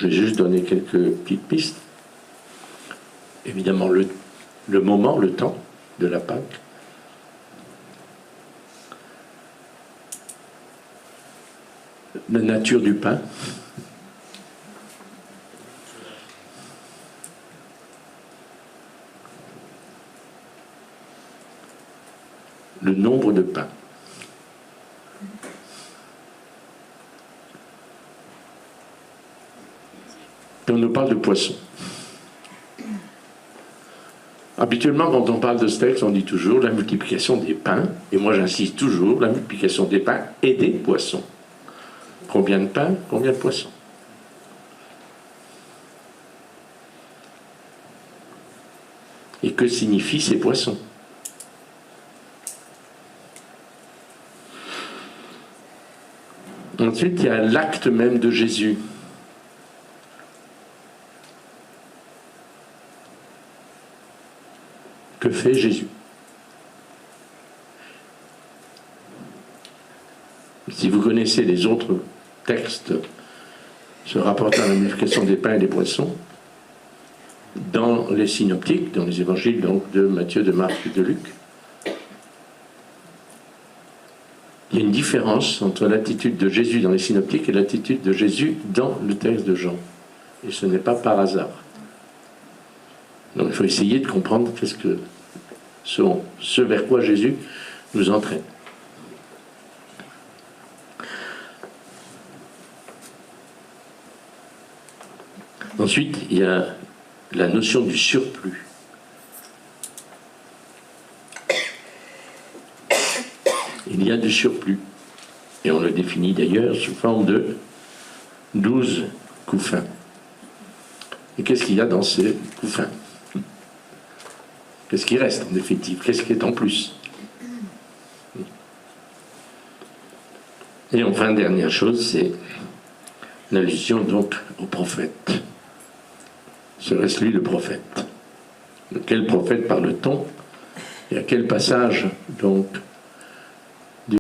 Je vais juste donner quelques petites pistes. Évidemment, le moment, le temps de la Pâque. La nature du pain. Le nombre de pains. Et on nous parle de poissons. Habituellement, quand on parle de ce texte, on dit toujours la multiplication des pains, et moi j'insiste toujours, la multiplication des pains et des poissons. Combien de pains, combien de poissons? Et que signifient ces poissons? Ensuite, il y a l'acte même de Jésus. Que fait Jésus? Si vous connaissez les autres textes se rapportant à la multiplication des pains et des poissons, dans les synoptiques, dans les évangiles donc, de Matthieu, de Marc et de Luc, il y a une différence entre l'attitude de Jésus dans les synoptiques et l'attitude de Jésus dans le texte de Jean. Et ce n'est pas par hasard. Donc il faut essayer de comprendre ce vers quoi Jésus nous entraîne. Ensuite, il y a la notion du surplus. Il y a du surplus. Et on le définit d'ailleurs sous forme de 12 couffins. Et qu'est-ce qu'il y a dans ces couffins? Qu'est-ce qui reste en définitive? Qu'est-ce qui est en plus? Et enfin, dernière chose, c'est l'allusion donc au prophète. Serait-ce lui le prophète? De quel prophète parle-t-on? Et à quel passage donc